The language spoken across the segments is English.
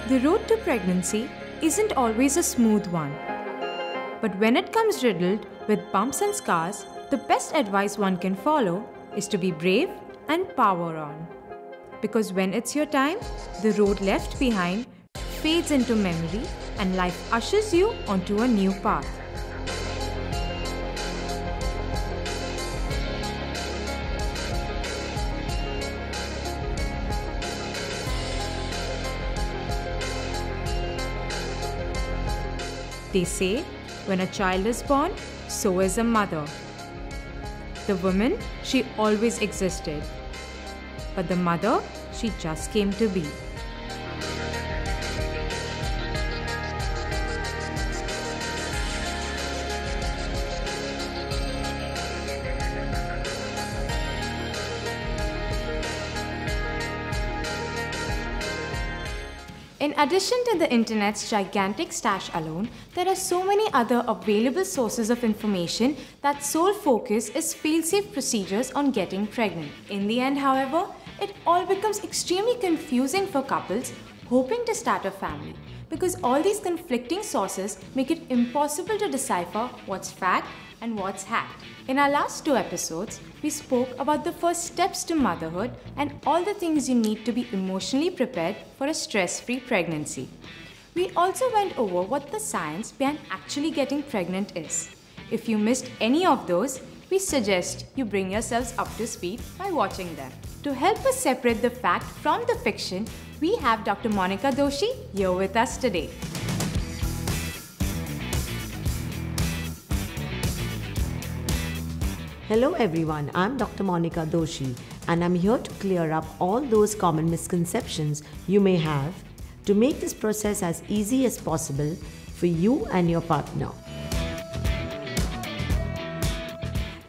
The road to pregnancy isn't always a smooth one. But when it comes riddled with bumps and scars, the best advice one can follow is to be brave and power on. Because when it's your time, the road left behind fades into memory and life ushers you onto a new path. They say, when a child is born, so is a mother. The woman, she always existed. But the mother, she just came to be. In addition to the internet's gigantic stash alone, there are so many other available sources of information that sole focus is fail-safe procedures on getting pregnant. In the end, however, it all becomes extremely confusing for couples hoping to start a family because all these conflicting sources make it impossible to decipher what's fact and what's hacked. In our last 2 episodes, we spoke about the first steps to motherhood and all the things you need to be emotionally prepared for a stress-free pregnancy. We also went over what the science behind actually getting pregnant is. If you missed any of those, we suggest you bring yourselves up to speed by watching them. To help us separate the fact from the fiction, we have Dr. Monica Doshi here with us today. Hello everyone, I'm Dr. Monica Doshi and I'm here to clear up all those common misconceptions you may have to make this process as easy as possible for you and your partner.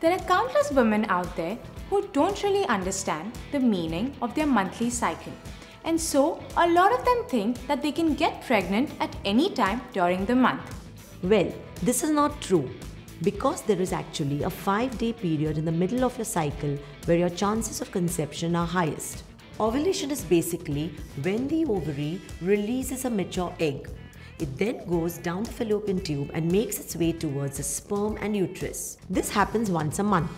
There are countless women out there who don't really understand the meaning of their monthly cycle. And so, a lot of them think that they can get pregnant at any time during the month. Well, this is not true. Because there is actually a 5-day period in the middle of your cycle where your chances of conception are highest. Ovulation is basically when the ovary releases a mature egg. It then goes down the fallopian tube and makes its way towards the sperm and uterus. This happens once a month.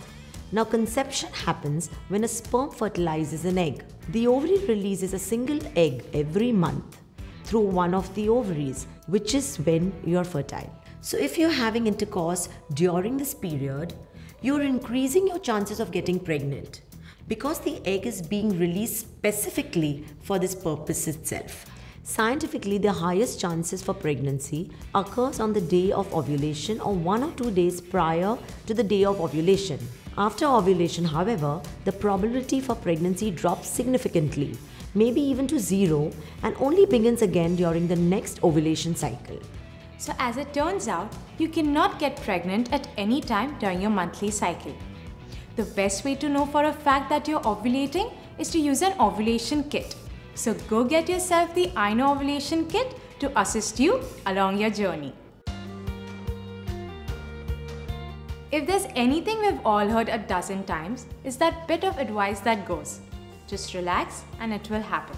Now conception happens when a sperm fertilizes an egg. The ovary releases a single egg every month through one of the ovaries, which is when you are fertile. So if you're having intercourse during this period, you're increasing your chances of getting pregnant because the egg is being released specifically for this purpose itself. Scientifically, the highest chances for pregnancy occurs on the day of ovulation or 1 or 2 days prior to the day of ovulation. After ovulation, however, the probability for pregnancy drops significantly, maybe even to 0, and only begins again during the next ovulation cycle. So as it turns out, you cannot get pregnant at any time during your monthly cycle. The best way to know for a fact that you're ovulating is to use an ovulation kit. So go get yourself the I Know Ovulation Kit to assist you along your journey. If there's anything we've all heard a dozen times, is that bit of advice that goes, just relax and it will happen.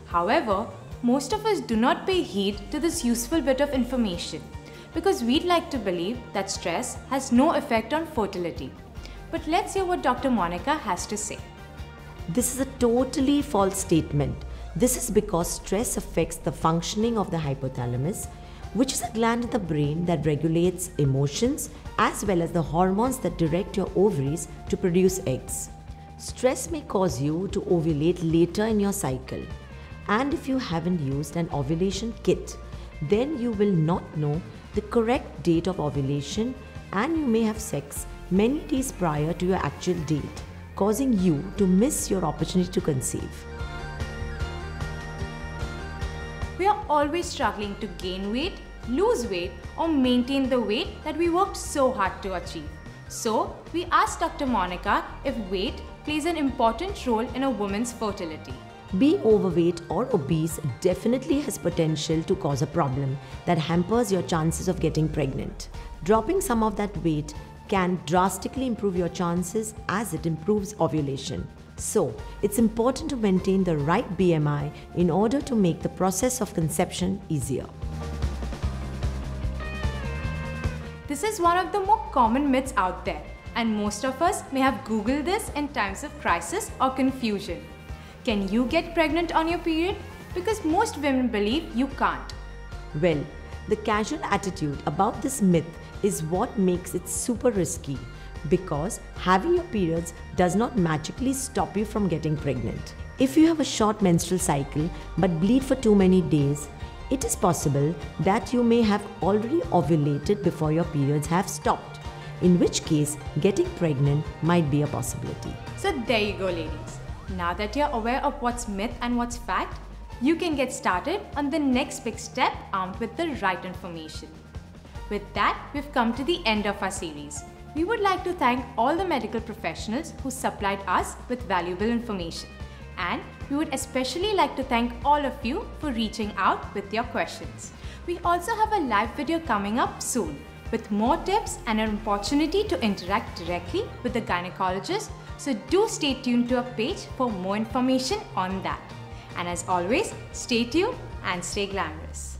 However, most of us do not pay heed to this useful bit of information because we'd like to believe that stress has no effect on fertility. But let's hear what Dr. Monica has to say. This is a totally false statement. This is because stress affects the functioning of the hypothalamus, which is a gland in the brain that regulates emotions as well as the hormones that direct your ovaries to produce eggs. Stress may cause you to ovulate later in your cycle. And if you haven't used an ovulation kit, then you will not know the correct date of ovulation and you may have sex many days prior to your actual date, causing you to miss your opportunity to conceive. We are always struggling to gain weight, lose weight, or maintain the weight that we worked so hard to achieve. So, we asked Dr. Monica if weight plays an important role in a woman's fertility. Being overweight or obese definitely has potential to cause a problem that hampers your chances of getting pregnant. Dropping some of that weight can drastically improve your chances as it improves ovulation. So, it's important to maintain the right BMI in order to make the process of conception easier. This is one of the more common myths out there, and most of us may have Googled this in times of crisis or confusion. Can you get pregnant on your period? Because most women believe you can't. Well, the casual attitude about this myth is what makes it super risky, because having your periods does not magically stop you from getting pregnant. If you have a short menstrual cycle but bleed for too many days, it is possible that you may have already ovulated before your periods have stopped, in which case getting pregnant might be a possibility. So there you go, ladies. Now that you're aware of what's myth and what's fact, you can get started on the next big step armed with the right information. With that, we've come to the end of our series. We would like to thank all the medical professionals who supplied us with valuable information. And we would especially like to thank all of you for reaching out with your questions. We also have a live video coming up soon with more tips and an opportunity to interact directly with the gynecologist. So do stay tuned to our page for more information on that. And as always, stay tuned and stay glamorous.